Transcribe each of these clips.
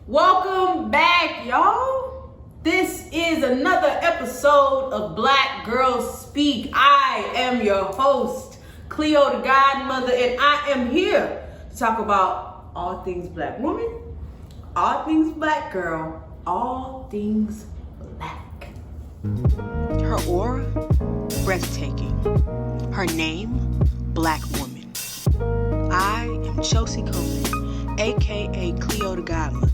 Welcome back, y'all. This is another episode of Black Girls Speak. I am your host, CleoDaGodmother, and I am here to talk about all things black woman, all things black girl, all things black. Her aura, breathtaking. Her name, Black Woman. I am Chelsea Coleman, aka CleoDaGodmother,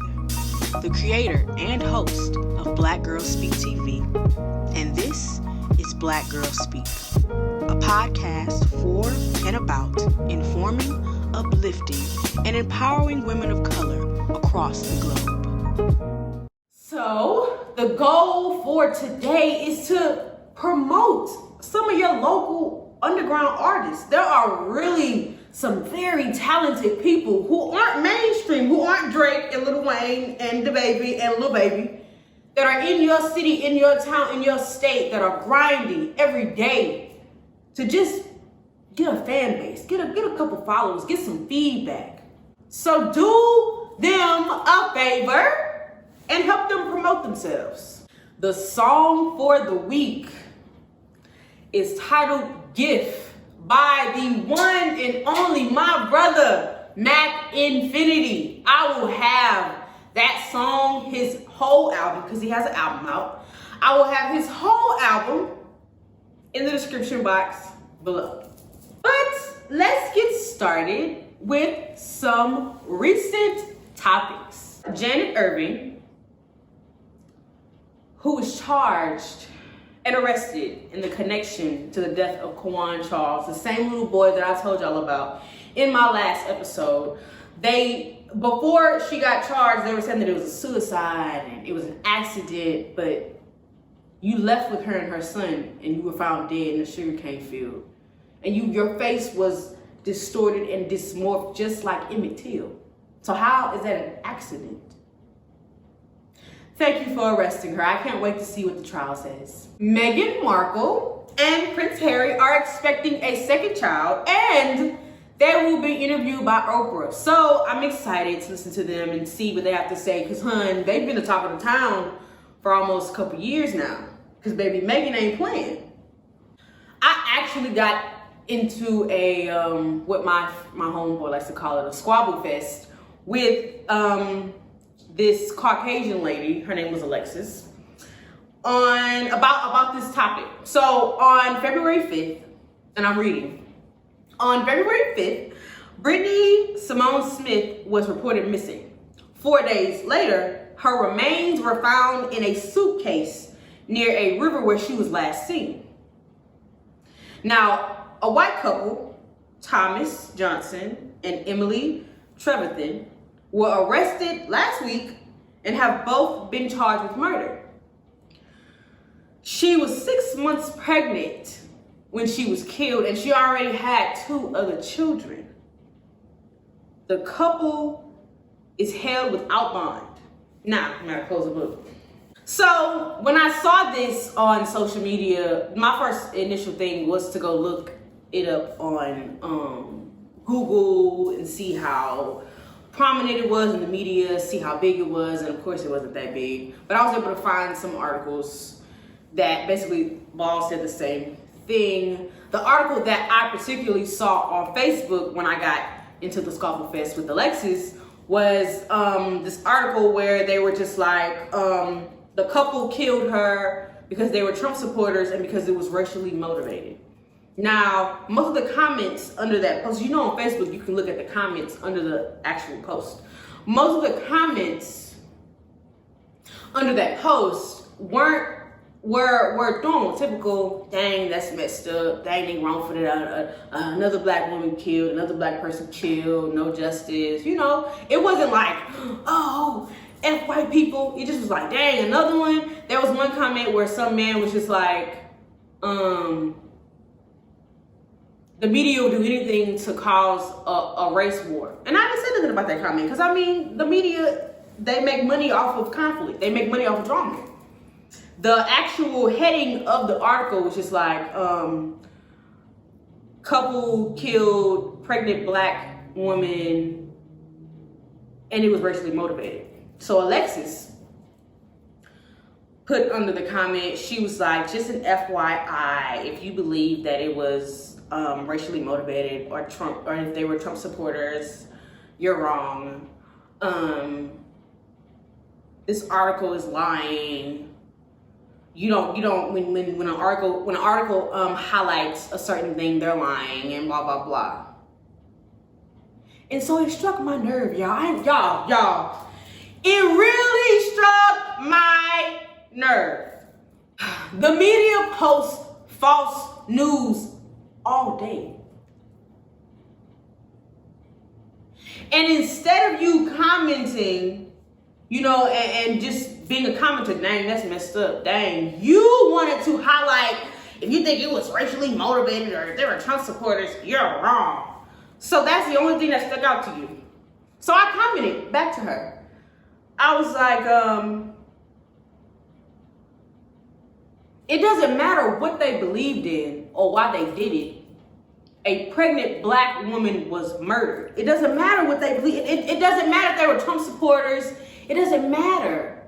the creator and host of Black Girls Speak TV. And this is Black Girls Speak, a podcast for and about informing, uplifting, and empowering women of color across the globe. So, the goal for today is to promote some of your local underground artists. There are really some very talented people who aren't mainstream, who aren't Drake and Lil Wayne and DaBaby and Lil Baby, that are in your city, in your town, in your state, that are grinding every day to just get a fan base, get a couple followers, get some feedback. So do them a favor and help them promote themselves. The song for the week is titled Gift by the one and only my brother, Mac Infinity. I will have that song, his whole album, because he has an album out. I will have his whole album in the description box below. But let's get started with some recent topics. Janet Irving, who was charged and arrested in the connection to the death of Kawan Charles, the same little boy that I told y'all about in my last episode. Before she got charged, they were saying that it was a suicide and it was an accident, but you left with her and her son and you were found dead in a sugarcane field. And your face was distorted and dysmorphed just like Emmett Till. So how is that an accident? Thank you for arresting her. I can't wait to see what the trial says. Meghan Markle and Prince Harry are expecting a second child, and they will be interviewed by Oprah. So I'm excited to listen to them and see what they have to say, because they've been the talk of the town for almost a couple years now, because baby Meghan ain't playing. I actually got into a what my homeboy likes to call it, a squabble fest with this Caucasian lady. Her name was Alexis, on about this topic. So on February 5th, and I'm reading, on February 5th, Brittany Simone Smith was reported missing. 4 days later, her remains were found in a suitcase near a river where she was last seen. Now, a white couple, Thomas Johnson and Emily Trevethan, were arrested last week and have both been charged with murder. She was 6 months pregnant when she was killed, and she already had 2 other children. The couple is held without bond. Now, I'm gonna close the book. So when I saw this on social media, my first initial thing was to go look it up on Google and see how prominent it was in the media, see how big it was, and of course it wasn't that big. But I was able to find some articles that basically all said the same thing. The article that I particularly saw on Facebook when I got into the Scuffle Fest with Alexis was this article where they were just like, the couple killed her because they were Trump supporters and because it was racially motivated. Now, most of the comments under that post, on Facebook, you can look at the comments under the actual post. Most of the comments under that post were normal, typical, dang, that's messed up, dang, they wrong for that, another black woman killed, another black person killed, no justice, It wasn't like, oh, F white people. It just was like, dang, another one. There was one comment where some man was just like, the media will do anything to cause a race war. And I didn't say nothing about that comment, because the media, they make money off of conflict. They make money off of drama. The actual heading of the article was just like, couple killed pregnant black woman, and it was racially motivated. So Alexis put under the comment, she was like, just an FYI, if you believe that it was racially motivated or Trump, or if they were Trump supporters, you're wrong. This article is lying. You don't when an article highlights a certain thing, they're lying and blah blah blah. And so it struck my nerve, y'all. It really struck my nerve. The media posts false news all day. And instead of you commenting, and just being a commenter, dang, that's messed up, dang, you wanted to highlight, if you think it was racially motivated or if they were Trump supporters, you're wrong. So that's the only thing that stuck out to you. So I commented back to her. I was like, it doesn't matter what they believed in or why they did it. A pregnant black woman was murdered. It doesn't matter what they believe. It doesn't matter if they were Trump supporters. It doesn't matter.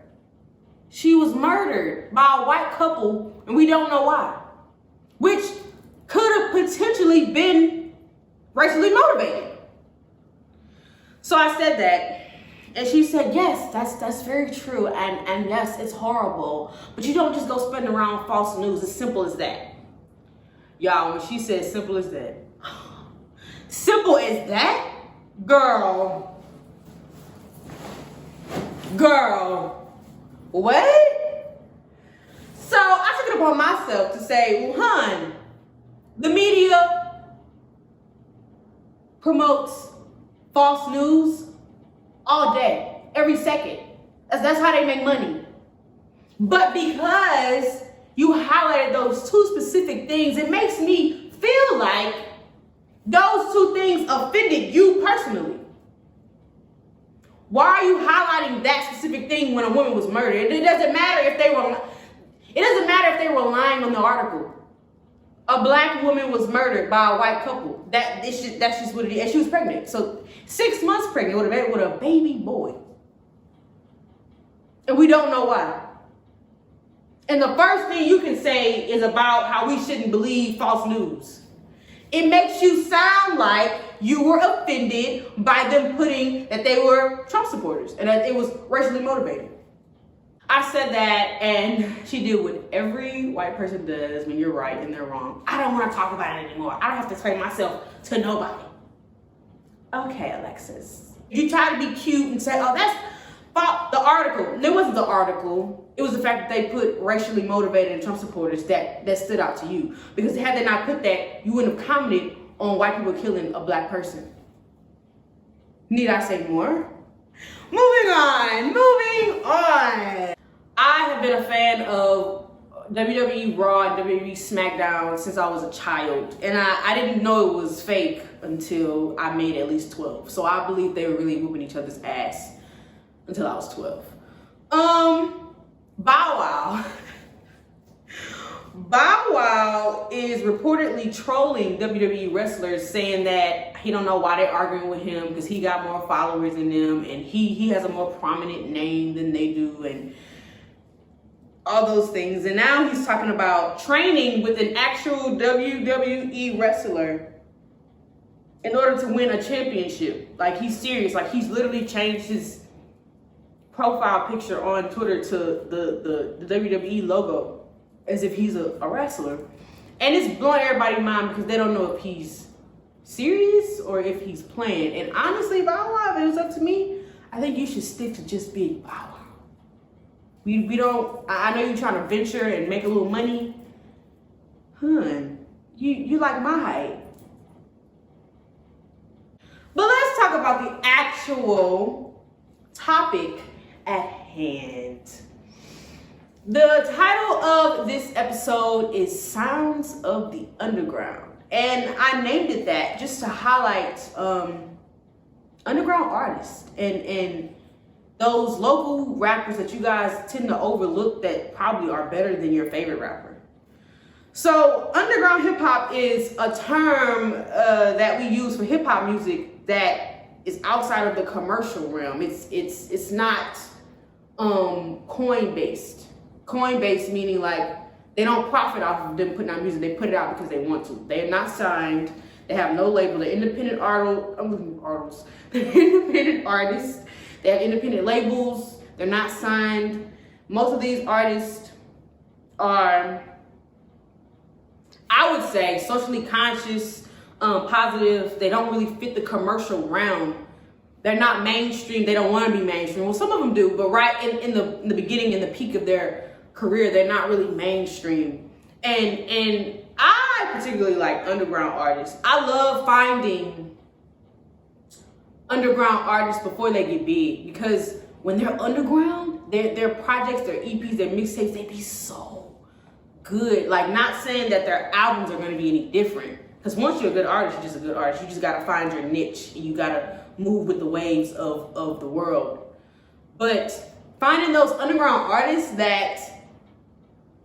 She was murdered by a white couple, and we don't know why. Which could have potentially been racially motivated. So I said that. And she said, yes, that's very true. And yes, it's horrible. But you don't just go spreading around false news. As simple as that. Y'all, when she said simple as that. Simple as that? Girl. What? So I took it upon myself to say, well, hun, the media promotes false news all day, every second. That's how they make money. But because you highlighted those two specific things, it makes me feel like those two things offended you personally. Why are you highlighting that specific thing when a woman was murdered? It doesn't matter if they were lying on the article. A black woman was murdered by a white couple. That's just what it is. And she was pregnant. So 6 months pregnant with a baby boy. And we don't know why. And the first thing you can say is about how we shouldn't believe false news. It makes you sound like you were offended by them putting that they were Trump supporters and that it was racially motivated. I said that, and she did what every white person does when you're right and they're wrong. I don't want to talk about it anymore. I don't have to explain myself to nobody. Okay, Alexis. You try to be cute and say, oh, that's the article. It wasn't the article. It was the fact that they put racially motivated Trump supporters that stood out to you. Because had they not put that, you wouldn't have commented on white people killing a black person. Need I say more? Moving on. I have been a fan of WWE Raw and WWE SmackDown since I was a child. And I didn't know it was fake until I made at least 12. So I believe they were really whooping each other's ass until I was 12. Bow Wow is reportedly trolling WWE wrestlers, saying that he don't know why they're arguing with him because he got more followers than them and he has a more prominent name than they do and all those things. And now he's talking about training with an actual WWE wrestler in order to win a championship. Like, he's serious. Like, he's literally changed his profile picture on Twitter to the WWE logo as if he's a wrestler. And it's blowing everybody's mind because they don't know if he's serious or if he's playing. And honestly, Bow Wow, if it was up to me, I think you should stick to just being Bow Wow. We don't, I know you're trying to venture and make a little money. Hun, you like my height. But let's talk about the actual topic at hand. The title of this episode is Sounds of the Underground. And I named it that just to highlight underground artists and those local rappers that you guys tend to overlook that probably are better than your favorite rapper. So underground hip hop is a term that we use for hip hop music that is outside of the commercial realm. It's not coin-based. Coin-based meaning like they don't profit off of them putting out music. They put it out because they want to. They're not signed. They have no label. They're independent artists. They're independent artists. They have independent labels. They're not signed. Most of these artists are, I would say, socially conscious, positive. They don't really fit the commercial realm. They're not mainstream. They don't want to be mainstream. Well, some of them do, but right in the beginning, in the peak of their career, they're not really mainstream. And I particularly like underground artists. I love finding underground artists before they get big, because when they're underground, their projects, their EPs, their mixtapes, they be so good. Like, not saying that their albums are going to be any different, because once you're a good artist, you're just a good artist. You just got to find your niche, and you got to move with the waves of the world. But finding those underground artists that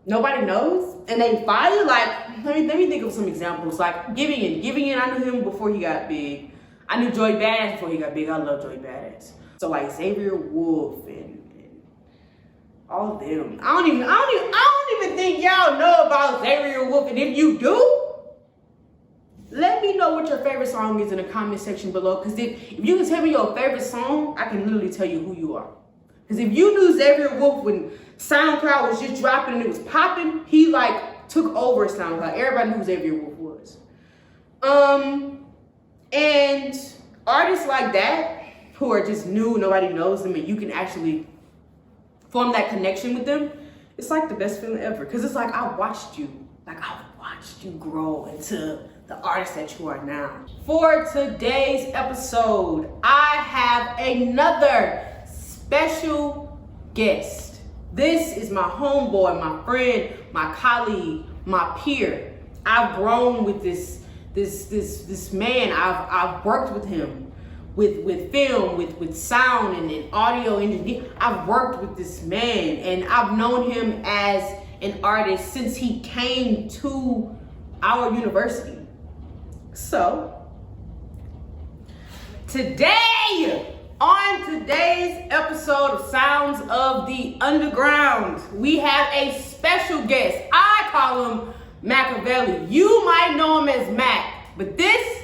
nobody knows and they fire, like, let me think of some examples. Like Giving, I knew him before he got big. I knew Joey Badass before he got big. I love Joey Badass. So like Xavier Wolf and all of them. I don't even think y'all know about Xavier Wolf. And if you do, let me know what your favorite song is in the comment section below. Because if you can tell me your favorite song, I can literally tell you who you are. Because if you knew Xavier Wolf when SoundCloud was just dropping and it was popping, he like took over SoundCloud. Everybody knew who Xavier Wolf was. And artists like that who are just new, nobody knows them, and you can actually form that connection with them, it's like the best feeling ever. Because it's like I watched you grow into the artist that you are now. For today's episode, I have another special guest. This is my homeboy, my friend, my colleague, my peer. I've grown with this man. I've worked with him with film, with sound and audio engineering. I've worked with this man, and I've known him as an artist since he came to our university. So today, on today's episode of Sounds of the Underground, we have a special guest. I call him Machiavelli. You might know him as Mac, but this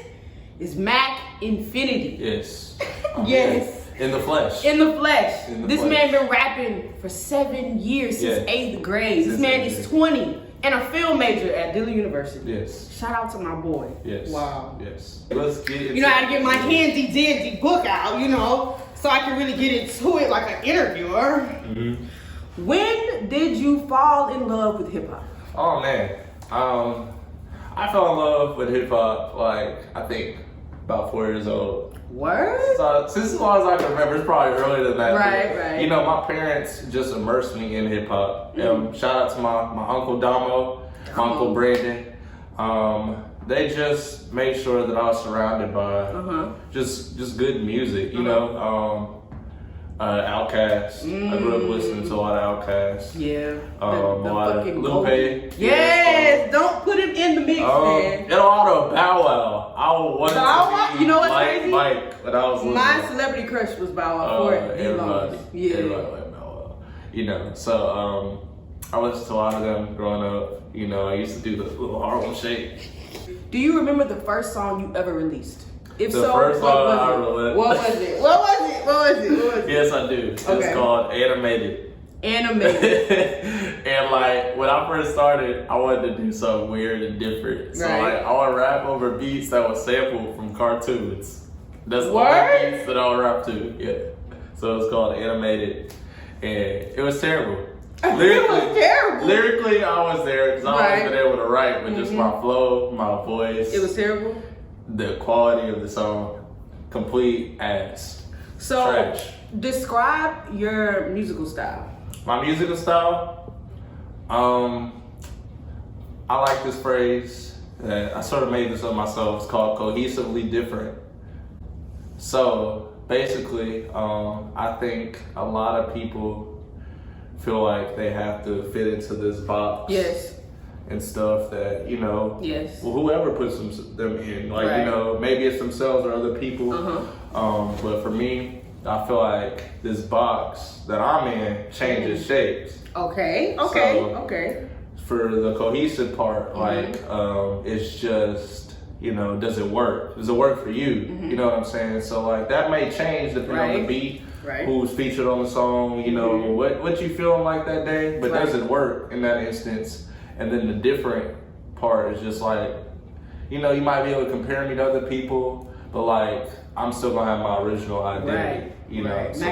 is Mac Infinity. Yes. Yes. In the flesh. In the flesh. This flesh. man been rapping for 7 years, since 8th grade. This man is 20 and a film major at Dillon University. Yes. Shout out to my boy. Yes. Wow. Yes. Let's get into You know, I had to get my handy dandy book out, you know, so I can really get into it like an interviewer. Mm-hmm. When did you fall in love with hip hop? Oh man. I fell in love with hip hop like I think about 4 years old. Word? So since as long as I can remember, it's probably earlier than that. Right. You know, my parents just immersed me in hip hop. Shout out to my uncle Damo, my uncle Brandon. They just made sure that I was surrounded by just good music. You know, Outkast. I grew up listening to a lot of Outkast. Yeah. A lot of Lupe. Yes, don't put him in the mix, man. And a lot of Bow Wow. I wanted to be you know what's like crazy? Mike when I was little. My celebrity crush was Bow Wow for the longest. Yeah. Everybody liked Bow Wow. You know, so I listened to a lot of them growing up. You know, I used to do the little Harlem Shake. Do you remember the first song you ever released? If The so, first what song was I it? released. What was it? Yes, I do. It's called Animated. And like when I first started, I wanted to do something weird and different. So like I would rap over beats that was sampled from cartoons. That's the only beats that I would rap to. Yeah. So it's called Animated, and it was terrible. Lyrically, I was there because I wasn't able to write, but just my flow, my voice. It was terrible. The quality of the song, complete ass. So, trash. Describe your musical style. My musical style, I like this phrase that I sort of made this up myself. It's called cohesively different. So basically, I think a lot of people feel like they have to fit into this box. Yes. And stuff that, you know, well, whoever puts them in, like, you know, maybe it's themselves or other people. But for me, I feel like this box that I'm in changes shapes. Okay. For the cohesive part, like, it's just, you know, does it work? Does it work for you? You know what I'm saying? So like that may change depending on the beat, who's featured on the song, you know, what you feeling like that day, but does it work in that instance? And then the different part is just like, you know, you might be able to compare me to other people, but like I'm still gonna have my original identity, you know. So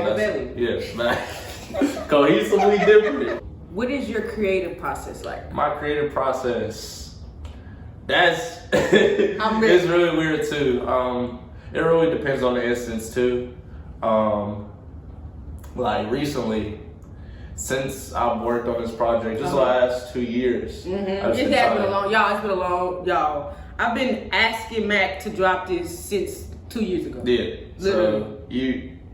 cohesively different. What is your creative process like? My creative process, that's it's really weird too. It really depends on the instance too. Like recently, since I've worked on this project, just the last 2 years. It's been a long, y'all. I've been asking Mac to drop this since 2 years ago. Yeah. Literally. So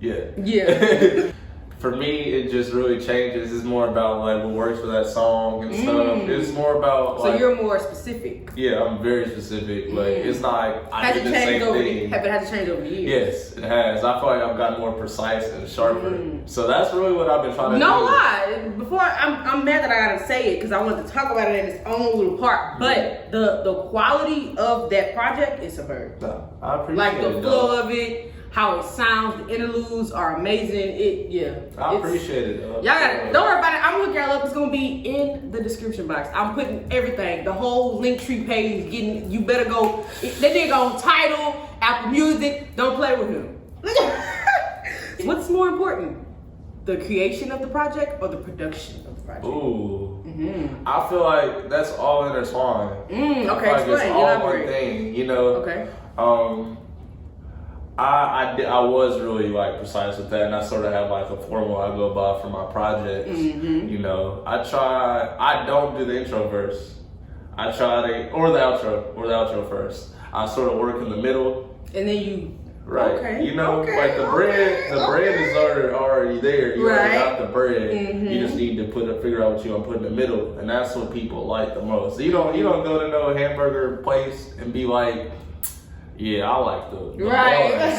Yeah. For me, it just really changes. It's more about like what works for that song and stuff. It's more about like. So you're more specific. Yeah, I'm very specific. Like it's not like I did the same thing. Have it had to change over the years? Yes, it has. I feel like I've gotten more precise and sharper. So that's really what I've been trying to do. No lie. Before I'm mad that I gotta say it because I wanted to talk about it in its own little part. But the quality of that project is superb. No, I appreciate like it. the flow of it. How it sounds, the interludes are amazing. I appreciate it. Y'all gotta, don't worry about it. I'm gonna look y'all up. It's gonna be in the description box. I'm putting everything, the whole Linktree page. You better go. That nigga on Tidal, Apple Music. Don't play with him. What's more important, the creation of the project or the production of the project? Ooh, I feel like that's all intertwined. Okay, like explain. it's all one thing, you know. Okay. I was really like precise with that, and I sort of have like a formula I go by for my projects. You know, I don't do the intro verse. I try the outro first. I sort of work in the middle, and then you. Right. Okay. You know, like the bread is already there. You already got the bread. You just need to figure out what you want to put in the middle, and that's what people like the most. You don't go to no hamburger place and be like, yeah, I like the buns.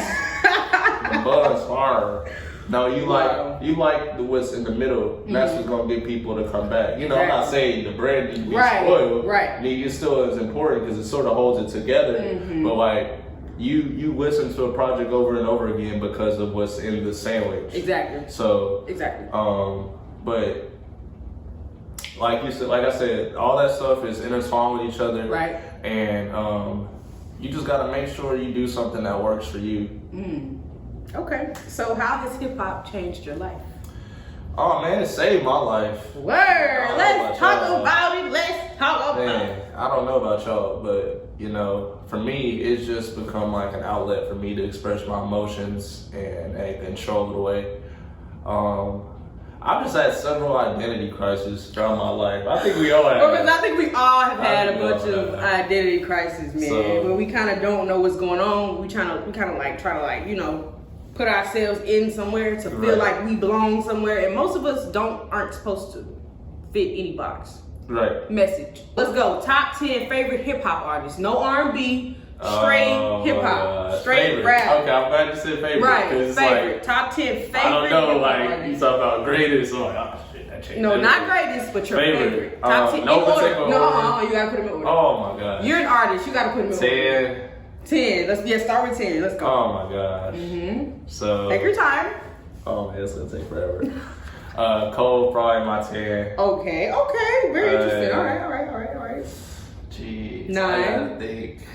The buns fire. No, you like what's in the middle. And that's what's gonna get people to come back. You know, I'm not saying the bread needs to be spoiled. I mean, it still is important because it sort of holds it together. But like you listen to a project over and over again because of what's in the sandwich. Exactly. So but like I said, all that stuff is intertwined with each other. Right. And you just gotta make sure you do something that works for you. Okay. So how has hip hop changed your life? Oh man, it saved my life. Word. Let's talk about it. Let's talk about it. I don't know about y'all, but you know, for me, it's just become like an outlet for me to express my emotions and show it away. I've just had several identity crises throughout my life. I think we all have. Because I think we all have had a bunch of identity crises, man. So, when we kind of don't know what's going on, we try to you know, put ourselves in somewhere to feel like we belong somewhere, and most of us aren't supposed to fit any box. Right. Message. Let's go. Top 10 favorite hip hop artists. No R&B. Straight hip hop, straight rap. Okay, I'm glad you said favorite. Right, favorite. Like, top 10 favorite. I don't know, like you talk about greatest. So like, oh shit, that changed. No, not greatest, but your favorite. Top 10. No particular order. No, you gotta put them in order. Oh my god. You're an artist. You gotta put them in order. 10. Start with 10. Let's go. Oh my gosh. So take your time. Oh man, it's gonna take forever. Cole probably my 10. Okay. Very interesting. All right. Jeez. 9. I gotta think.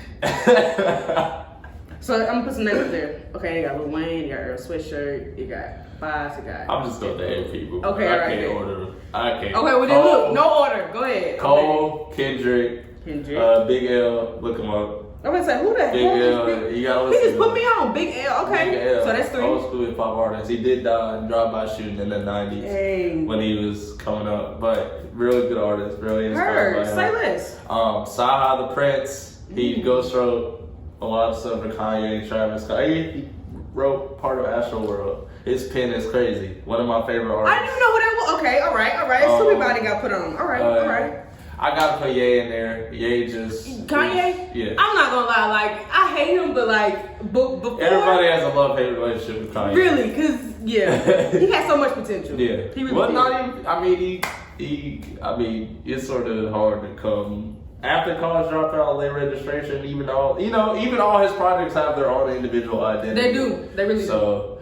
So I'm gonna put some names up there. Okay, you got Lil Wayne, you got Earl Sweatshirt, you got Boss, you got. I'm just gonna name people. Okay, I can't order. I can't. Okay, well then look, no order. Go ahead. Cole, Kendrick, Big L. Look him up. I'm gonna say who that? Big L. You gotta listen. He just put me on. Big L. Okay. Big L. So that's 3. Old school hip hop artist. He did die in drive-by shooting in the 90s. Dang. When he was coming up, but really good artist. Really inspired by him. Say less. Saha the Prince. He ghostwrote a lot of stuff for Kanye and Travis Scott. He wrote part of Astroworld. His pen is crazy. One of my favorite artists. I didn't even know who that was. Okay, all right. Everybody got put on. All right. I gotta put Ye in there. Ye just Kanye? Yeah. I'm not gonna lie, like, I hate him, but like, before. Everybody has a love-hate relationship with Kanye. Really? Because, yeah, he has so much potential. Yeah. He really well, did. not even, I mean, it's sort of hard to come. After college dropout, late registration, even all his projects have their own individual identity. They do. They really do. So,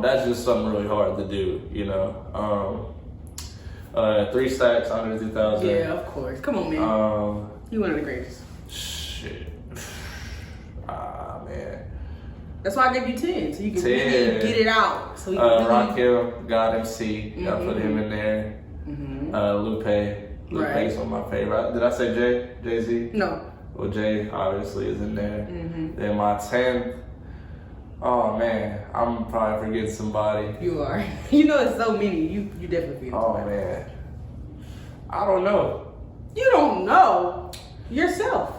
that's just something really hard to do, you know. 3 stacks under 2,000. Yeah, of course. Come on, man. He one of the greatest. Shit. Man. That's why I gave you 10, so you can 10. really get it out. So you can really... Rakim, God MC, gotta put him in there. Lupe's one of my favorite. Did I say Jay-Z? No. Well, Jay obviously is in there. Then my 10th, oh man, I'm probably forgetting somebody. You are. You know it's so many. You definitely feel Oh man. I don't know. You don't know yourself.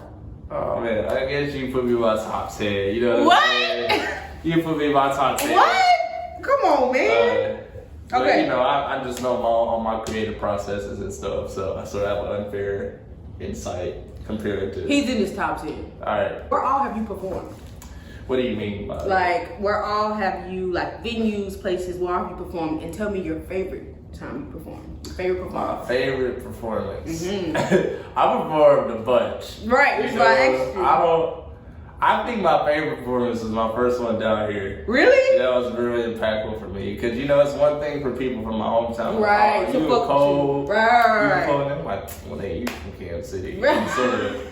Oh man, I guess you put me in my top 10. You know what? I'm saying? You put me in my top 10. What? Come on, man. But, okay. You know, I just know all my creative processes and stuff, so I sort of have an unfair insight compared to. He's in his top 10. All right. Where all have you performed? What do you mean by that? Like, where all have you, like, venues, places, where all have you performed? And tell me your favorite time you performed. Your favorite performance. My favorite performance. I performed a bunch. Right, which is why I asked you. I think my favorite performance was my first one down here. Really? That was really impactful for me. Because, you know, it's one thing for people from my hometown. Right. Like, oh, you were cold. Right. You were cold. And I'm like, well, hey, you from Kansas City. Right. You sort of,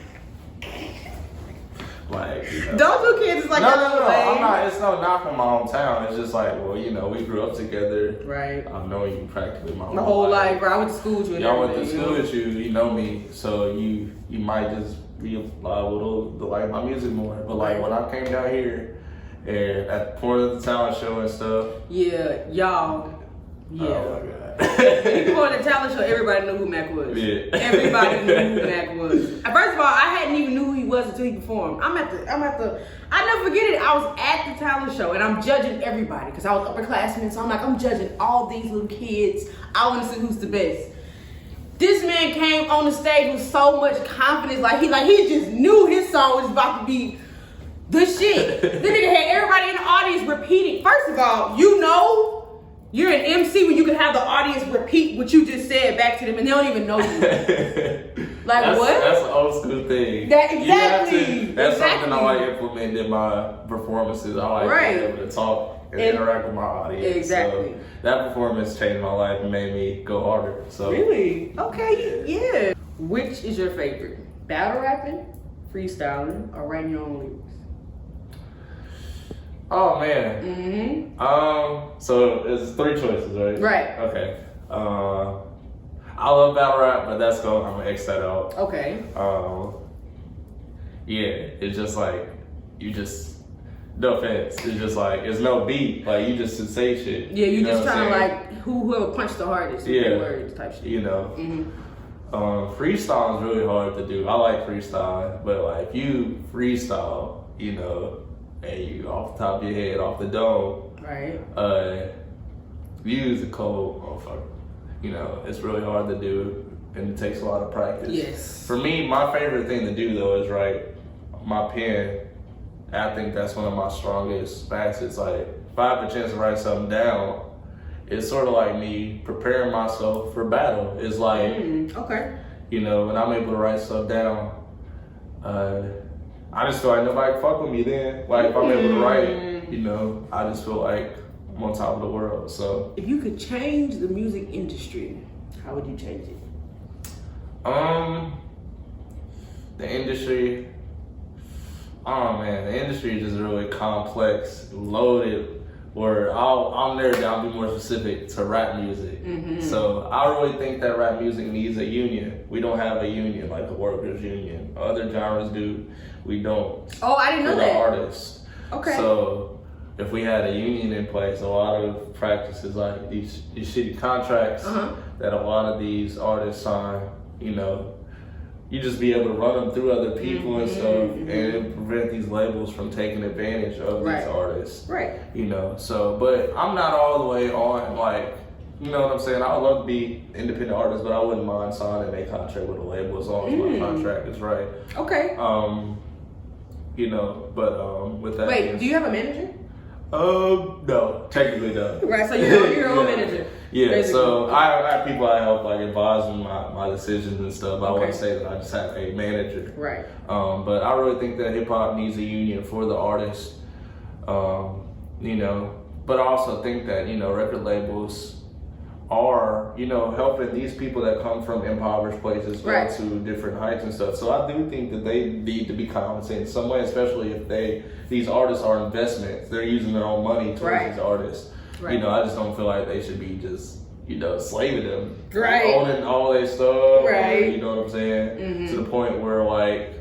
like, you know. Don't do Kansas like No, that. I'm not. It's no knock on my hometown. It's just like, well, you know, we grew up together. Right. I've known you practically my whole life, bro. I went to school with you. Y'all went to school with you. You know me, so you might just be liable to like my music more. But like when I came down here and at the point of the talent show and stuff. Yeah, y'all. Yeah. Oh my God. People on the talent show, everybody knew who Mac was. Yeah. Everybody knew who Mac was. First of all, I hadn't even knew who he was until he performed. I never forget it. I was at the talent show and I'm judging everybody because I was upperclassmen. So I'm judging all these little kids. I want to see who's the best. This man came on the stage with so much confidence, like he just knew his song was about to be the shit. This nigga had everybody in the audience repeating. First of all, you know you're an MC when you can have the audience repeat what you just said back to them and they don't even know you. Like what? That's an old school thing. Exactly. That's something I like implement in my performances. I like being able to talk and interact with my audience. Exactly. So that performance changed my life and made me go harder. So really? Okay, yeah. Which is your favorite? Battle rapping, freestyling, or writing your own lyrics? Oh man. So it's 3 choices, right? Right. Okay. I love battle rap, but I'm gonna X that out. Okay. Yeah, it's just like no offense. It's just like it's no beat. Like you just say shit. Yeah, you just trying to like whoever punched the hardest. Yeah. Words type shit. You know. Freestyle is really hard to do. I like freestyle, but like if you freestyle, you know, and you off the top of your head, off the dome, right? You use a cold motherfucker. You know, it's really hard to do, and it takes a lot of practice. Yes. For me, my favorite thing to do though is write my pen. I think that's one of my strongest facets. Like if I have a chance to write something down, it's sort of like me preparing myself for battle. It's like, okay. You know, when I'm able to write stuff down, I just feel like nobody can fuck with me then. Like if I'm able to write, you know, I just feel like I'm on top of the world. So if you could change the music industry, how would you change it? The industry. Oh man, the industry is just really complex, loaded. Where I'll narrow down, be more specific to rap music. So I really think that rap music needs a union. We don't have a union like the workers' union. Other genres do. We don't. Oh, I didn't know that. Artists. Okay. So if we had a union in place, a lot of practices like these shitty contracts that a lot of these artists sign, you know, you just be able to run them through other people and stuff, and prevent these labels from taking advantage of these artists. Right. You know, so, but I'm not all the way on, like, You know what I'm saying? I would love to be independent artist, but I wouldn't mind signing a contract with a label as long as my contract is right. Okay. You know, but with that. Wait, do you have a manager? No, technically no. Right, so you're your own manager. Yeah, basically. so I have people I help like advising my decisions and stuff. I wouldn't say that I just have a manager. Right. But I really think that hip hop needs a union for the artists. You know, but I also think that, you know, record labels are, you know, helping these people that come from impoverished places go to different heights and stuff. So I do think that they need to be compensated in some way, especially if these artists are investments. They're using their own money towards these artists. Right. You know, I just don't feel like they should be just, you know, slaving them. Right. Owning all their stuff. Right. Or, you know what I'm saying? To the point where, like,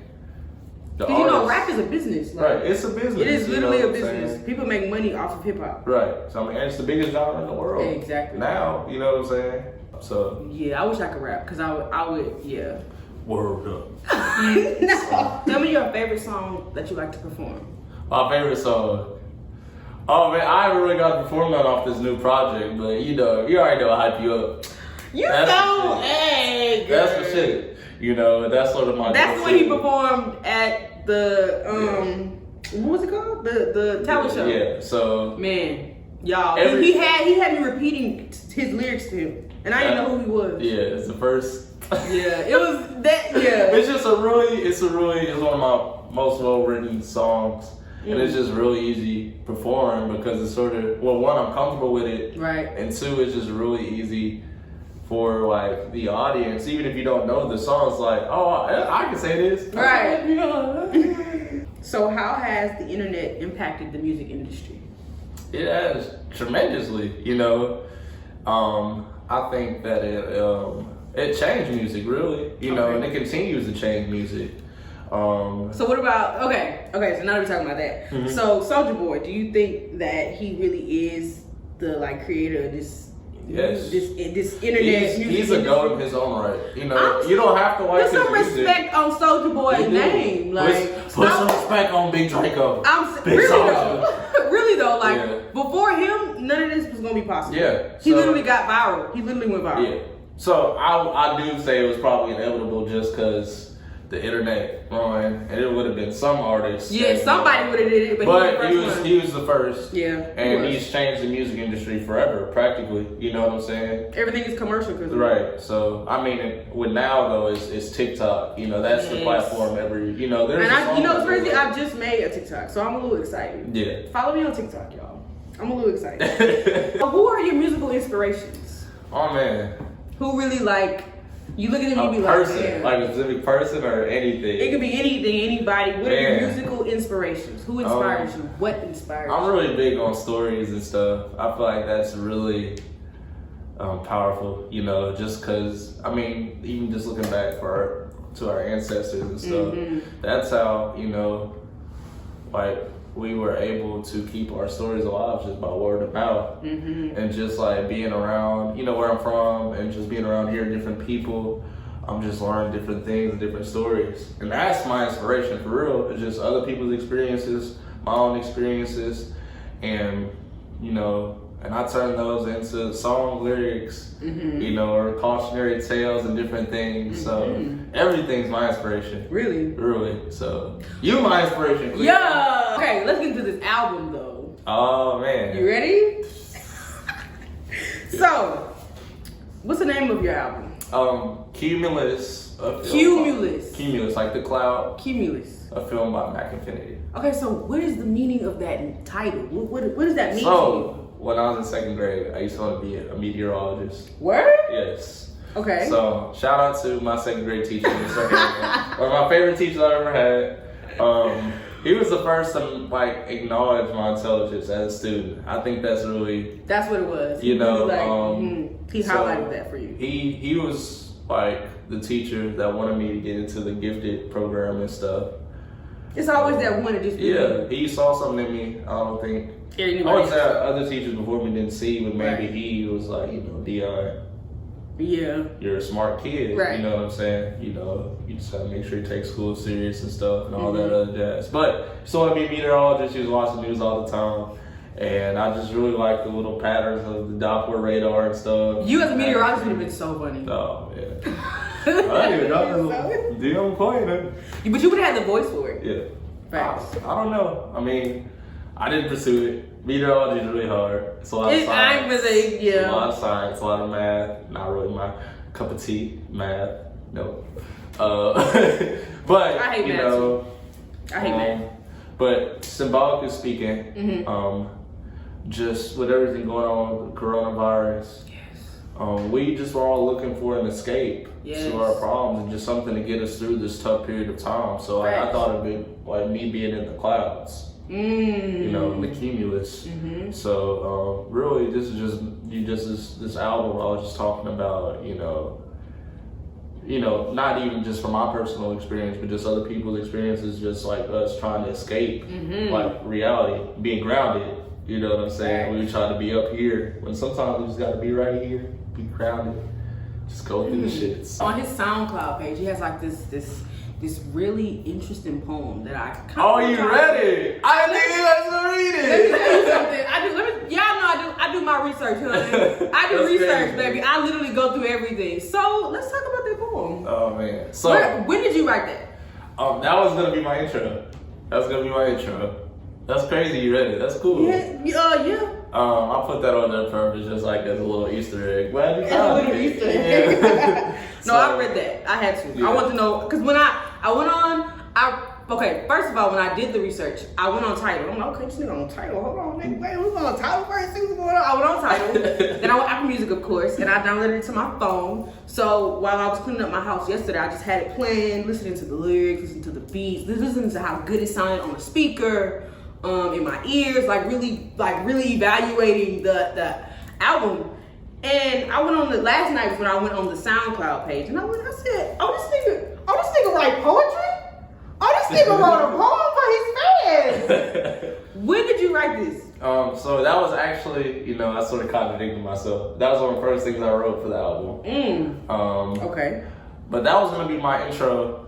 the artists, you know, rap is a business. Like, right, it's a business. It is literally a business. People make money off of hip hop. Right. So, I mean, it's the biggest genre in the world. Exactly. Now, you know what I'm saying? So. Yeah, I wish I could rap, because I would, yeah. Word up. No. Tell me your favorite song that you like to perform. My favorite song. Oh man, I haven't really got to perform that off this new project, but you know, you already know I hype you up. Hey, girl. That's the shit. You know, that's sort of my. That's when he performed at the what was it called? The talent show. Yeah. So man, y'all, he had me repeating his lyrics to him, and I didn't know who he was. Yeah, it's the first. Yeah, it was that. Yeah, it's one of my most well written songs. And it's just really easy to perform because it's sort of, well, one, I'm comfortable with it. Right. And two, it's just really easy for like the audience, even if you don't know the song, it's like, oh, I can say this. Right. So how has the internet impacted the music industry? It has tremendously, you know. I think that it changed music really, you know, and it continues to change music. So what about okay, so now that we're talking about that. So Soulja Boy, do you think that he really is the like creator of this internet music? He's a goat in his own right. You know, you don't have to like his music. Put some respect on Soulja Boy's name. Like put some respect on Big Draco. Really though, like before him, none of this was gonna be possible. Yeah. He literally got viral. He literally went viral. Yeah. So I do say it was probably inevitable just because the internet growing, and it would have been some artists. Yeah, somebody would have did it, but he was the first. Yeah, and he's changed the music industry forever, practically. You know what I'm saying? Everything is commercial, right. So I mean, with now though, it's TikTok. You know, that's the platform. You know, there's. And you know, it's crazy. I just made a TikTok, so I'm a little excited. Yeah. Follow me on TikTok, y'all. I'm a little excited. Who are your musical inspirations? Oh man. Who really like? You look at them, you be person, like a specific person or anything. It could be anything, anybody. What are your musical inspirations? Who inspires you? What inspires you? I'm really big on stories and stuff. I feel like that's really powerful, you know, just because, I mean, even just looking back to our ancestors and stuff, that's how, you know, like, we were able to keep our stories alive just by word of mouth. And just like being around, you know, where I'm from and just being around hearing different people, I'm just learning different things and different stories. And that's my inspiration for real. It's just other people's experiences, my own experiences, and, you know, and I turn those into song lyrics, you know, or cautionary tales and different things. So everything's my inspiration. Really. So you my inspiration. Please. Yeah. Okay, let's get into this album though. Oh man. You ready? So, what's the name of your album? Cumulus. Cumulus, like the cloud. Cumulus. A film by Mac Infinity. Okay, so what is the meaning of that title? What does that mean to you? When I was in second grade, I used to want to be a meteorologist. Word? Yes. Okay. So shout out to my second grade teacher. One of my favorite teachers I ever had. He was the first to like acknowledge my intelligence as a student. I think that's what it was. You know, he highlighted that for you. He was like the teacher that wanted me to get into the gifted program and stuff. It's always that one to just he saw something in me. I don't think. I would say other teachers before me didn't see, but maybe he was like, you know, Dion. Yeah. You're a smart kid. Right. You know what I'm saying? You know, you just gotta make sure you take school serious and stuff and all that other jazz. But she wanted to be a meteorologist. She was watching the news all the time. And I just really like the little patterns of the Doppler radar and stuff. You as a meteorologist would have been so funny. Oh, yeah. I didn't even know this. I'm playing it. But you would have had the voice for it. Yeah. Facts. I don't know. I mean, I didn't pursue it. Meteorology is really hard. It's a lot of science. It's a lot of science, a lot of math. Not really my cup of tea. Math. No. But, I hate you math know. too. I hate math. But symbolically speaking, just with everything going on with the coronavirus, we just were all looking for an escape to our problems and just something to get us through this tough period of time. So I thought of it like me being in the clouds, you know, in the cumulus. So really, this is just this album I was just talking about, you know, not even just from my personal experience, but just other people's experiences, just like us trying to escape like reality, being grounded. You know what I'm saying? We try to be up here when sometimes we just gotta be right here, be grounded, just go through the shits. On his SoundCloud page, he has like this really interesting poem that I kind of. Oh, you read it? I didn't think you guys to read it. Let me tell you something. Y'all know I do my research, honey. I do research, baby. I literally go through everything. So let's talk about that poem. Oh man. So when did you write that? That was gonna be my intro. That's crazy you read it. That's cool. Yeah. I put that on there purpose just like as a little Easter egg. Glad you As a found little it. Easter egg. So, No, I read that. I had to. Yeah. I want to know because when I went on, okay. First of all, when I did the research, I went on Tidal. I'm like, okay, this nigga on Tidal. Hold on, nigga. Wait, who's on Tidal first? Things going on. I went on Tidal. Then I went Apple Music, of course, and I downloaded it to my phone. So while I was cleaning up my house yesterday, I just had it playing, listening to the lyrics, listening to the beats, listening to how good it sounded on the speaker. In my ears, really evaluating the album. And I went on last night was when I went on the SoundCloud page, and I said, this nigga write poetry? Oh, this nigga wrote a poem for his fans. When did you write this? So that was actually, I sort of contradicted myself. That was one of the first things I wrote for the album. Okay. But that was gonna be my intro.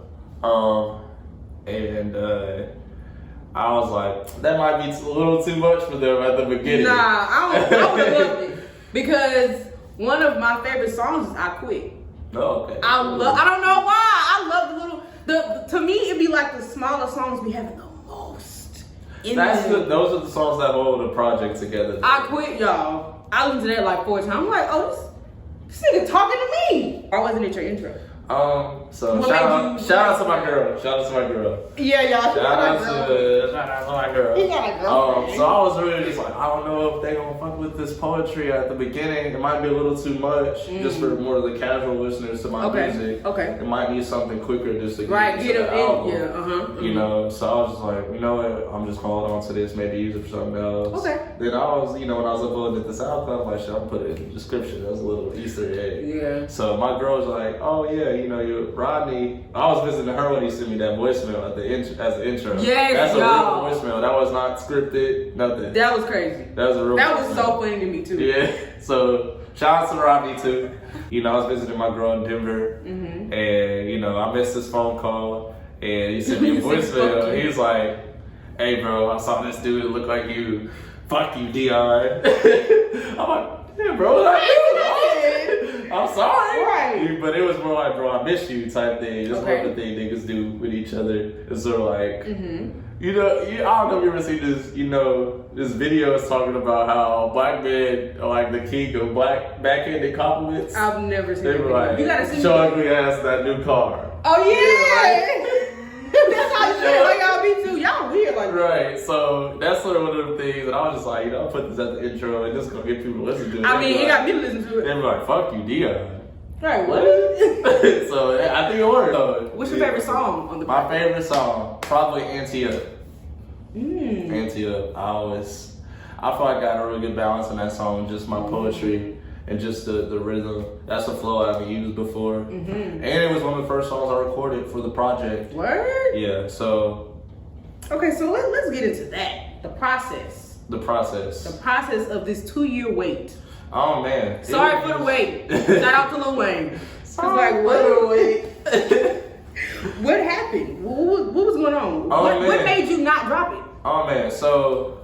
I was like, that might be a little too much for them at the beginning. Nah, I would have loved it. Because one of my favorite songs is I Quit. Oh, okay. I don't know why. I love to me, it'd be like the smaller songs we have the most. Those are the songs that hold the project together. I Quit, y'all. I listened to that like 4 times. I'm like, oh, this nigga talking to me. Why wasn't it your intro? So shout out to my girl. Yeah, y'all. Shout out to my girl. He got a girl. So I was really just like, I don't know if they gonna fuck with this poetry at the beginning. It might be a little too much, just for more of the casual listeners to my music. Okay. It might need something quicker just to get into the album. Yeah. So I was just like, you know what? I'm just holding on to this. Maybe use it for something else. Okay. Then I was, when I was uploading it to SoundCloud, I'm like, shit, I'll put it in the description. That was a little Easter egg. Yeah. So my girl was like, oh yeah. You Rodney. I was visiting her when he sent me that voicemail as the intro. Yes, that's a y'all. real voicemail. That was not scripted, nothing. That was crazy. That was a real. That was so funny to me too. Yeah. So shout out to Rodney too. I was visiting my girl in Denver, and I missed his phone call, and he sent me a voicemail. He was like, "Hey, bro, I saw this dude that looked like you. Fuck you, Dion." I'm like, yeah, bro. I'm sorry. Right. But it was more like, bro, I miss you type thing. That's one of the things niggas do with each other. It's sort of like, I don't know if you ever seen this, this video is talking about how black men are like the king of black backhanded compliments. I've never seen They that were video. like, You gotta see show ugly ass that new car. Oh, yeah. That's how you feel like y'all be too. Y'all weird like that. Right, so that's sort of one of the things that I was just like, I'll put this at the intro and this is gonna get people to listen to it. I mean, it got me to listen to it. They were like, fuck you, Dion. Right, what? So I think it worked. So, What's your favorite song on the My favorite song, probably Ante Up. Mm. Ante Up. I feel like I got a really good balance in that song, just my poetry and just the rhythm. That's a flow I haven't used before. Mm-hmm. And it was one of the first songs I recorded for the project. Word? Yeah, so. Okay, so let's get into that. The process. The process of this 2-year wait. Oh man. Sorry for the wait. Shout out to Lil Wayne. Sorry what happened? What was going on? What made you not drop it? Oh man, so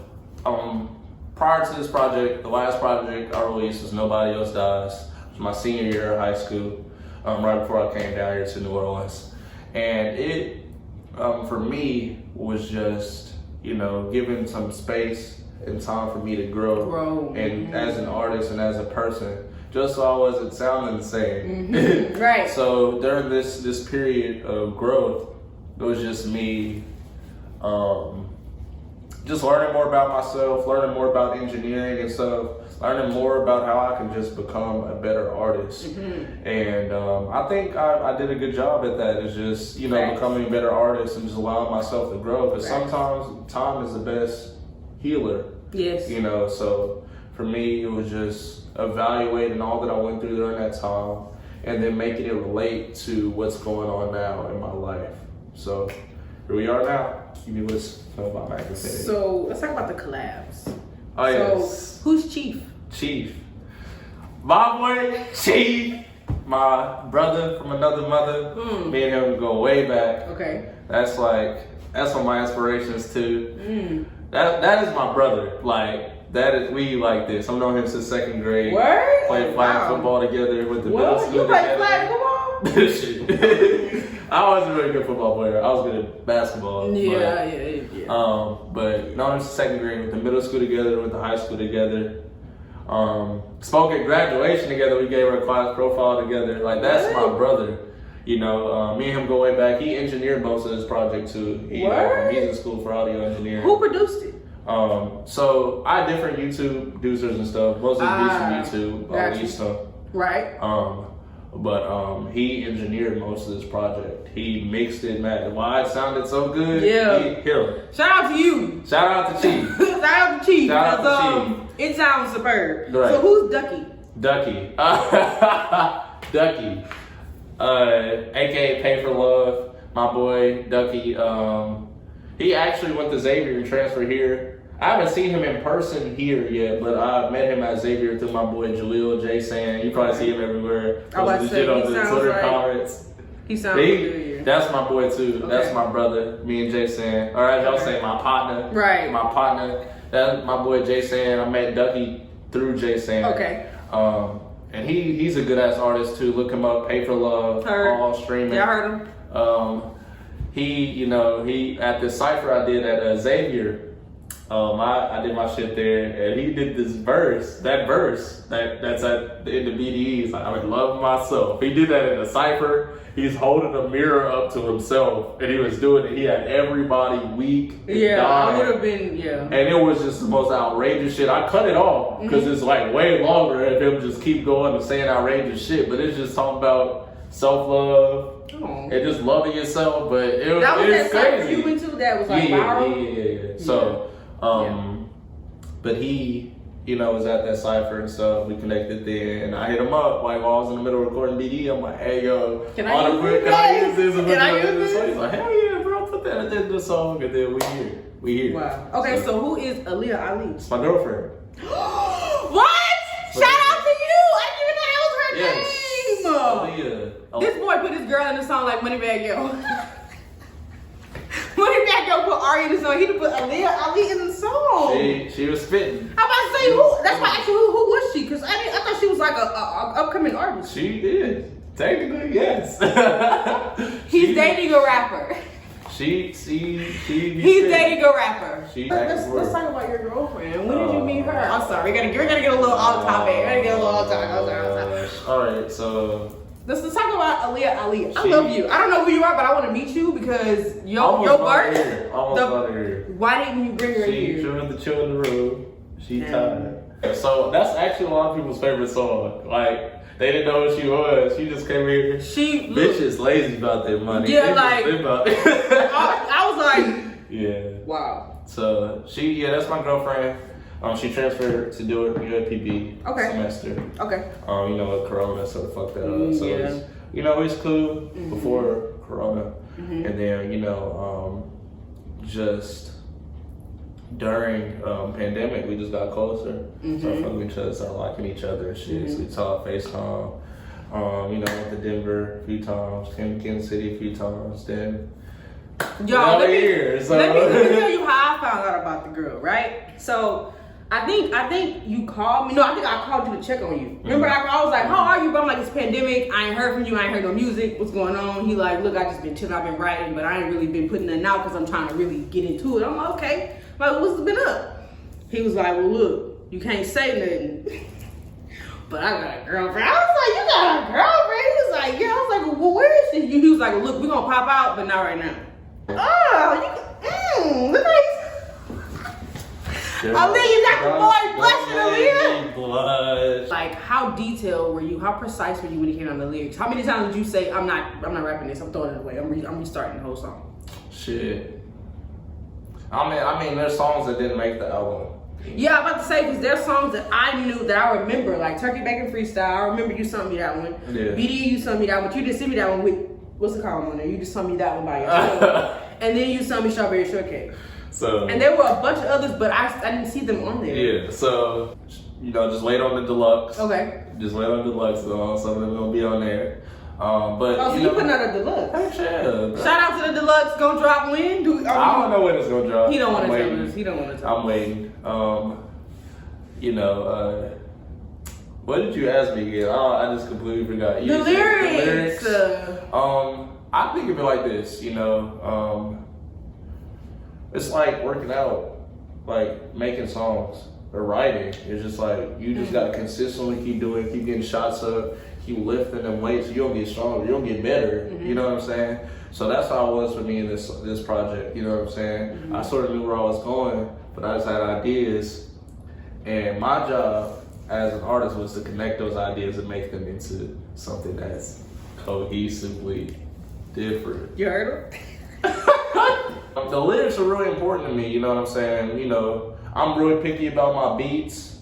prior to this project, the last project I released was Nobody Else Dies. It was my senior year of high school, right before I came down here to New Orleans. And it, for me, was just, you know, giving some space and time for me to grow. And as an artist and as a person, just so I wasn't sounding the same. Right. So during this period of growth, it was just me just learning more about myself, learning more about engineering and stuff, learning more about how I can just become a better artist. And I think I did a good job at that. It's just, you know, becoming a better artist and just allowing myself to grow. Because sometimes time is the best healer. Yes. You know, so for me, it was just evaluating all that I went through during that time and then making it relate to what's going on now in my life. So here we are now. Give me what's about Mac and Fetty. So let's talk about the collabs. Oh, yes. So who's Chief? Chief. My boy, Chief. My brother from another mother. Me and him go way back. Okay. That's one of my inspirations too. That is my brother. Like, that is, we like this. I've known him since 2nd grade. Word? Played flag football together with the middle school. You played flag football? Shit. I wasn't a really good football player. I was good at basketball. Yeah. But known him since 2nd grade, with the middle school together, with the high school together. Spoke at graduation together. We gave our class profile together. Like, that's my brother. You know, me and him go way back. He engineered most of this project too. He's in school for audio engineering. Who produced it? So I had different YouTube producers and stuff. Most of the beats from YouTube. I released them. Right. But he engineered most of this project. He mixed it, man. Why it sounded so good. Yeah. Shout out to you. Shout out to Chief. Shout out to Chief. Shout out to Chief. It sounds superb. Right. So who's Ducky? Ducky. Ducky. AKA Pay for Love. My boy Ducky. He actually went to Xavier and transferred here. I haven't seen him in person here yet, but I met him at Xavier through my boy Jaleel J-San. You probably see him everywhere. I was about to say, on he the sounds Twitter like, comments. He sounds familiar. That's my boy too. Okay. That's my brother, me and J-San. Or as y'all say, my partner. Right. My partner. That's my boy J-San. I met Ducky through J-San. Okay. And he's a good ass artist too. Look him up. Pay for Love. All streaming. Yeah, I heard him. He at the cypher I did at Xavier. I did my shit there, and he did this verse. That's in the BDEs. I would love myself. He did that in a cypher. He's holding a mirror up to himself, and he was doing it. He had everybody weak. Yeah, I would have been. Yeah. And it was just the most outrageous shit. I cut it off because it's like way longer if him just keep going and saying outrageous shit. But it's just talking about self-love and just loving yourself. But it was crazy. You went to that was like viral. Yeah. So, but he, you know, was at that cypher and stuff. We connected there, and I hit him up like while I was in the middle of recording BD. I'm like, hey yo, can I use this? He's like, hell yeah, bro, put that in the song, and then we here. Wow. Okay, so who is Aaliyah Ali? It's my girlfriend. What? Shout out to you! I didn't even know that was her name. Aaliyah. This boy put this girl in the song like Moneybag Yo. Moneybag Yo put Ari in the song. He done put Aaliyah Ali in the song. She was spitting. I'm about to say who? That's why I asked you who was she? Because I thought she was like a upcoming artist. She is. Technically, yes. He's dating a rapper. He's dating a rapper. Let's talk about your girlfriend. When did you meet her? I'm sorry. We're gonna get a little off topic. All right, so let's talk about Aaliyah Ali. I love you. I don't know who you are, but I want to meet you because your birth. Almost here. Why didn't you bring her here? She wanted to chill in the room. She tired. So that's actually a lot of people's favorite song. Like, they didn't know who she was. She just came here. Bitches lazy about their money. Yeah, like I was like, yeah. Wow. So that's my girlfriend. She transferred to do it UAPB semester. Okay. You know, with Corona sort of fucked that up. So it's, you know, it's cool before Corona, and then, you know, just during pandemic, we just got closer. Started fucking with each other, started liking each other and shit. So we talked FaceTime. You know, went to Denver a few times, came to Kansas City a few times. Then let me tell you how I found out about the girl, right? So I think you called me. No, I think I called you to check on you. Remember, I was like, how are you? But I'm like, it's pandemic. I ain't heard from you. I ain't heard no music. What's going on? He like, look, I just been chilling. I've been writing, but I ain't really been putting nothing out because I'm trying to really get into it. I'm like, okay. I'm like, what's been up? He was like, well, look, you can't say nothing. But I got a girlfriend. I was like, you got a girlfriend? He was like, yeah. I was like, well, where is she? He was like, well, look, we're going to pop out, but not right now. Oh, look at you. I mean, you got the boy blushing over here. Like, how detailed were you? How precise were you when you came on the lyrics? How many times did you say, I'm not rapping this, I'm throwing it away, I'm restarting the whole song? Shit. I mean, there's songs that didn't make the album. Yeah, I'm about to say, because there's songs that I knew that I remember, like Turkey Bacon Freestyle. I remember you sent me that one. Yeah. BD, you sent me that one. You just sent me that one with, what's the column on there? You just sent me that one by yourself. And then you sent me Strawberry Shortcake. So, and there were a bunch of others, but I didn't see them on there. Yeah, so, just wait on the deluxe. Okay. Just wait on the deluxe, so some of them will be on there. But so you putting out a deluxe? Yeah. Shout out to the deluxe. Gonna drop when? I don't know when it's gonna drop. He don't want to tell us. He don't want to tell us. I'm waiting. What did you ask me again? I just completely forgot. The lyrics. I think of it like this. It's like working out, like making songs or writing. It's just like you just gotta consistently keep doing it, keep getting shots up, keep lifting them weights. You don't get stronger, you don't get better. You know what I'm saying? So that's how it was for me in this project. You know what I'm saying? I sort of knew where I was going, but I just had ideas, and my job as an artist was to connect those ideas and make them into something that's cohesively different. You heard him? The lyrics are really important to me, you know what I'm saying? I'm really picky about my beats.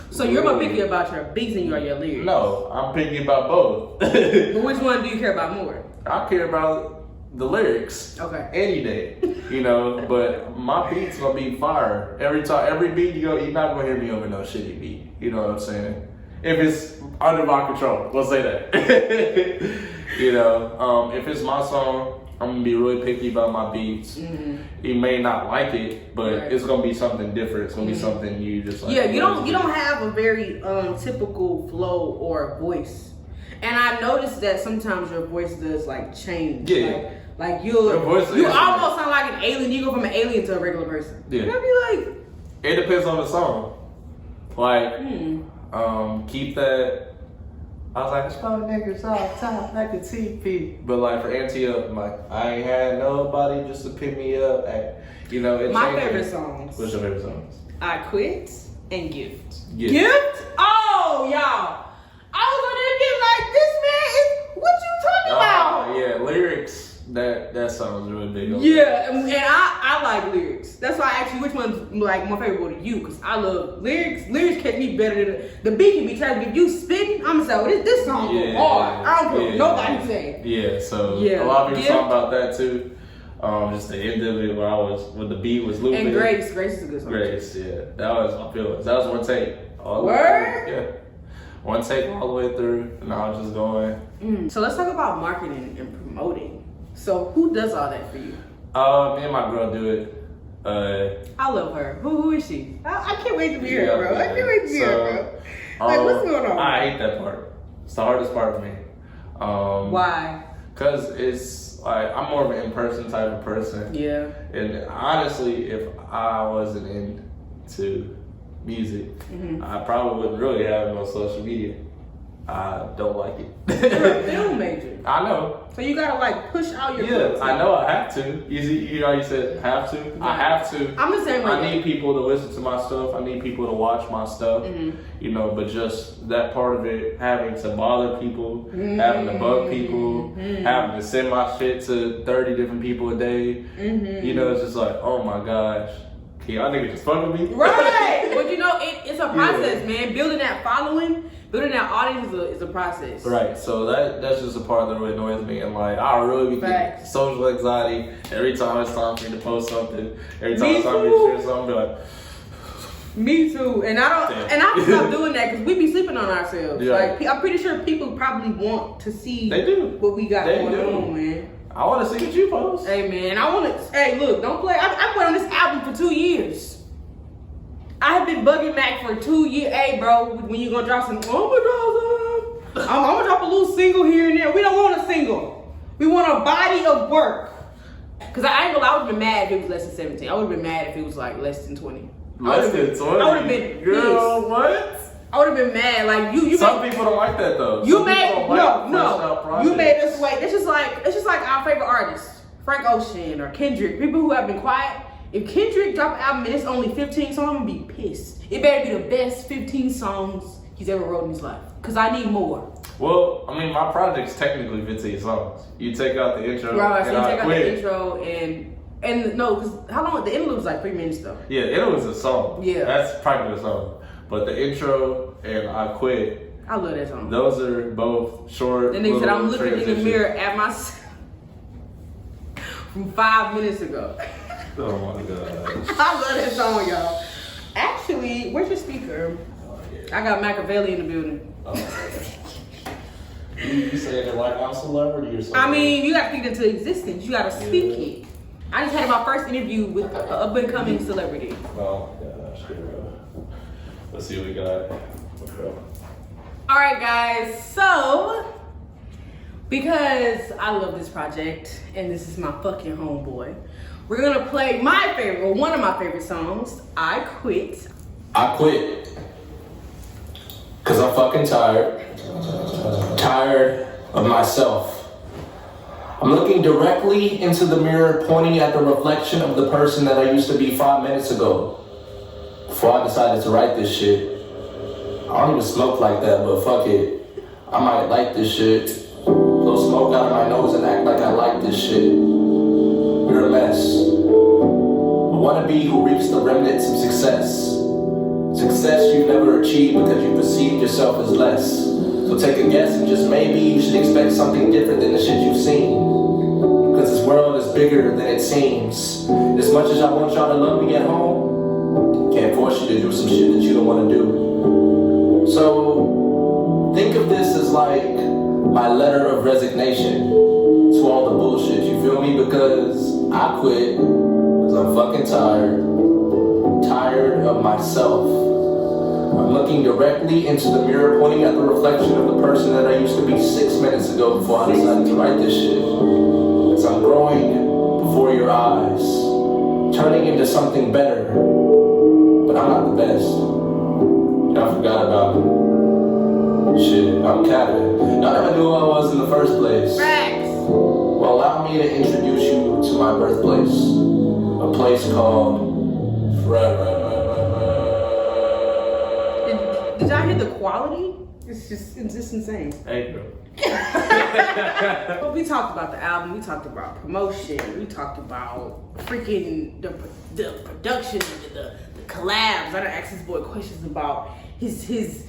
So you're more picky about your beats than you are your lyrics? No, I'm picky about both. But which one do you care about more? I care about the lyrics. Okay. Any day, but my beats gonna be fire. Every beat you're not gonna hear me over no shitty beat. You know what I'm saying? If it's under my control, we'll say that. If it's my song, I'm gonna be really picky about my beats. You may not like it, but it's gonna be something different. It's gonna be something you just like. Yeah, you don't have a very typical flow or voice, and I noticed that sometimes your voice does like change. Yeah. Like you almost sound like an alien. You go from an alien to a regular person. Yeah. You'll be like. It depends on the song. Like, keep that. I was like, it's probably niggas all top like a TP. But like for Antioch, I'm like, I ain't had nobody just to pick me up. My favorite songs. What's your favorite songs? I Quit and Gift. Gift? Oh, y'all. I was on there getting like, this man is, what you talking about? Yeah, lyrics. That song was really big. Yeah, and I like lyrics. That's why I asked you which one's like my favorite one to you, because I love lyrics. Lyrics catch me better than the beat can be trash. If you spitting, I'm gonna say, this song go hard. I don't care what nobody say. Yeah, so a lot of people talk about that too. Just the end of it when the beat was looping. And Grace is a good song. Grace, yeah. That was my feelings. That was one take. Word? Yeah. One take all the way through, and I was just going. So let's talk about marketing and promoting. So who does all that for you? Me and my girl do it. I love her. Who is she? I can't wait to be her, bro. I can't wait to be her, bro. Like, what's going on? I hate that part. It's the hardest part for me. Why? Because it's like, I'm more of an in-person type of person. Yeah. And honestly, if I wasn't into music, I probably wouldn't really have no social media. I don't like it. You're a film major. I know. So you gotta like push out your content. I know I have to. You said have to? Yeah. I have to. I'm the same way. I need people to listen to my stuff. I need people to watch my stuff. But just that part of it, having to bother people, having to bug people, having to send my shit to 30 different people a day. It's just like, oh my gosh. Can y'all niggas just fuck with me? Right. But it's a process, man. Building that following, building that audience is a process. Right. So that's just a part that really annoys me. And like, I really be getting social anxiety every time it's time for me to post something. Every time it's time for me to share something, I'm like, me too. And I have to stop doing that because we be sleeping on ourselves. Yeah. Like, I'm pretty sure people probably want to see what we got going on, man. I want to see what you post. Hey, man, hey, look, don't play. I put on this album for 2 years. I've been bugging Mac for 2 years. Hey, bro, when you gonna drop some? I'm gonna drop a little single here and there. We don't want a single. We want a body of work. Cause I ain't gonna lie, I would've been mad if it was less than 17. I would've been mad if it was like less than 20. Less than 20? I would've been Girl, pissed. what? I would've been mad. Like you. Some people don't like that though. You Some made people don't like You made us wait. It's just like our favorite artists, Frank Ocean or Kendrick. People who have been quiet. If Kendrick drop an album and it's only 15 songs, I'm gonna be pissed. It better be the best 15 songs he's ever wrote in his life. Cause I need more. Well, I mean, my project's technically 15 songs. You take out the intro, Right, so and you I take out quit. the intro and no, cause how long? The interlude was like 3 minutes though. Yeah, it was a song. Yeah. That's probably the song. But the intro and I quit. I love that song. Those are both short. Then they said I'm little looking in the transitions. mirror at myself from 5 minutes ago. Oh my god. I love that song, y'all. Actually, where's your speaker? Oh, yeah. I got Machiavelli in the building. Oh, you saying it like I'm a celebrity or something? I mean, you got to speak it into existence. You got to speak it. I just had my first interview with an up-and-coming celebrity. Oh gosh, girl. Let's see what we got. Okay. All right, guys. So, because I love this project and this is my fucking homeboy, we're gonna play my favorite, or one of my favorite songs, I Quit. I quit. Cause I'm fucking tired. Tired of myself. I'm looking directly into the mirror, pointing at the reflection of the person that I used to be 5 minutes ago. Before I decided to write this shit. I don't even smoke like that, but fuck it. I might like this shit. Blow smoke out of my nose and act like I like this shit. You're a mess. A wannabe who reaps the remnants of success. Success you never achieved because you perceived yourself as less. So take a guess and just maybe you should expect something different than the shit you've seen. Because this world is bigger than it seems. As much as I want y'all to love me at home, can't force you to do some shit that you don't want to do. So think of this as like my letter of resignation to all the bullshit, you feel me? Because I quit, because I'm fucking tired of myself. I'm looking directly into the mirror, pointing at the reflection of the person that I used to be 6 minutes ago before I decided to write this shit. As I'm growing before your eyes, turning into something better, but I'm not the best. Y'all forgot about me. Shit, I'm capping. Y'all never knew who I was in the first place. Facts. Well, allow me to introduce you to my birthplace. A place called Forever. Did y'all hear the quality? It's just insane. Hey, bro. Well, we talked about the album, we talked about promotion, we talked about freaking the production, the collabs. I done asked this boy questions about his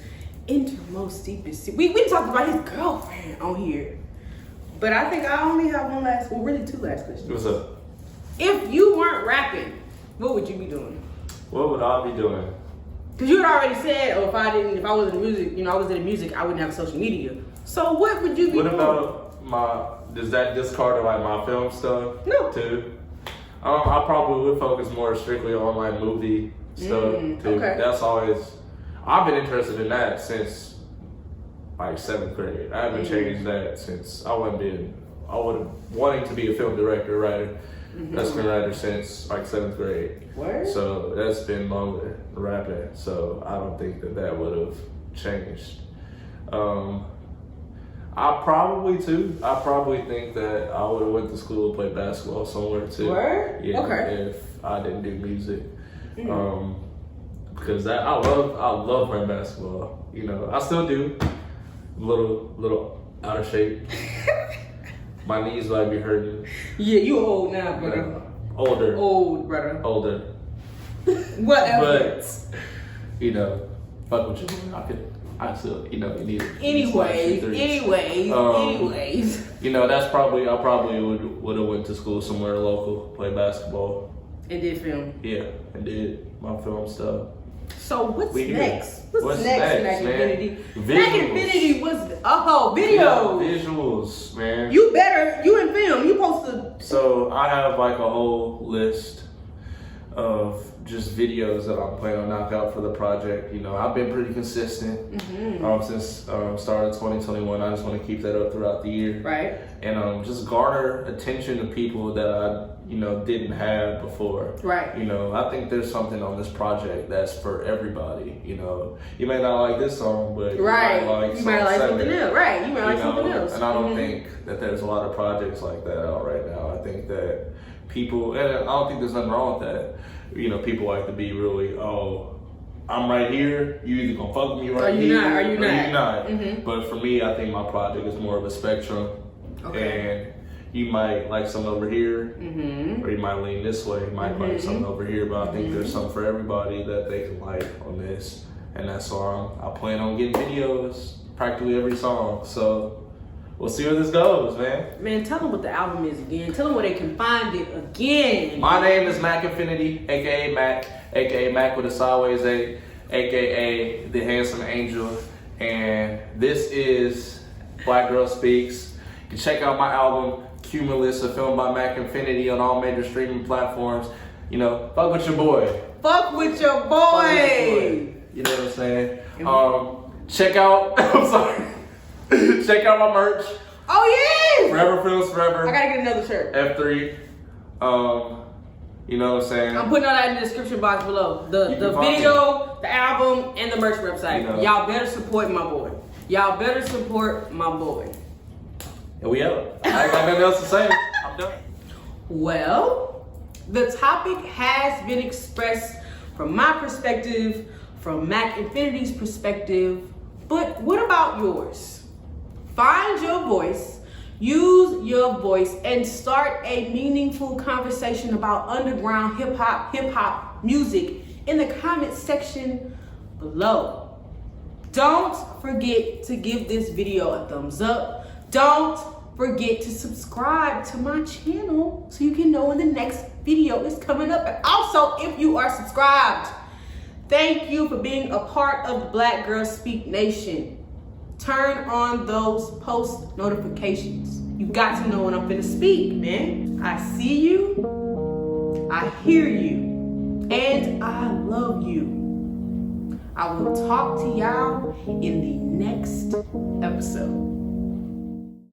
innermost deepest. We talked about his girlfriend on here. But I think I only have two last questions. What's up? If you weren't rapping, what would you be doing? What would I be doing? Because you had already said, if I was in music, I wouldn't have social media. So what would you be doing? What about does that discard of like my film stuff? No. Too? I probably would focus more strictly on like movie stuff too. Okay. That's always, I've been interested in that since like 7th grade. I haven't changed that since I was wanting to be a film director, writer. That's been writer since like 7th grade. Word? So that's been longer than rapping. So I don't think that would have changed. I probably think that I would have went to school and played basketball somewhere too. Word? Yeah, Okay. if I didn't do music. Because I love playing basketball. You know, I still do. Little out of shape. My knees might be hurting. Yeah, you old now, brother. Older. Old, brother. Older. Whatever. But, you know, fuck with you. I still, you know, you need it. Anyways. You know, I probably would have went to school somewhere local, play basketball. And did film. Yeah, and did my film stuff. So what's We next? good. What's next, Mac man? Infinity? Visuals. Mac Infinity was videos. Yeah, visuals, man. You in film. You supposed to. So I have like a whole list of just videos that I'm planning on knock out for the project. You know, I've been pretty consistent since start of 2021. I just want to keep that up throughout the year. Right. And just garner attention to people that I, you know, didn't have before. Right. You know, I think there's something on this project that's for everybody. You know, you may not like this song, but you might like something else. Right. You might like something else. And I don't think that there's a lot of projects like that out right now. I think that people, and I don't think there's nothing wrong with that. You know, people like to be really, oh, I'm right here. You either gonna fuck with me right here, or you not. But for me, I think my project is more of a spectrum. Okay. And you might like something over here, or you might lean this way. You might like something over here. But I think there's something for everybody that they can like on this. And that's why I plan on getting videos practically every song. So we'll see where this goes, man. Man, tell them what the album is again. Tell them where they can find it again. My name is Mac Infinity, aka Mac, aka Mac with a sideways A, aka the Handsome Angel, and this is Black Girl Speaks. You can check out my album Cumulus, a film by Mac Infinity, on all major streaming platforms. You know, fuck with your boy. Fuck with your boy. You know what I'm saying? Check out. I'm sorry. Check out my merch. Oh yeah. Forever Feels Forever. I gotta get another shirt. F3. You know what I'm saying? I'm putting all that in the description box below. The video, the album, and the merch website. You know. Y'all better support my boy. Y'all better support my boy. And we out. I ain't got nothing else to say. I'm done. Well, the topic has been expressed from my perspective, from Mac Infinity's perspective, but what about yours? Find your voice, use your voice, and start a meaningful conversation about underground hip hop music in the comment section below. Don't forget to give this video a thumbs up. Don't forget to subscribe to my channel so you can know when the next video is coming up. And also, if you are subscribed, thank you for being a part of the Black Girl Speak Nation. Turn on those post notifications. You got to know when I'm finna speak, man. I see you, I hear you, and I love you. I will talk to y'all in the next episode.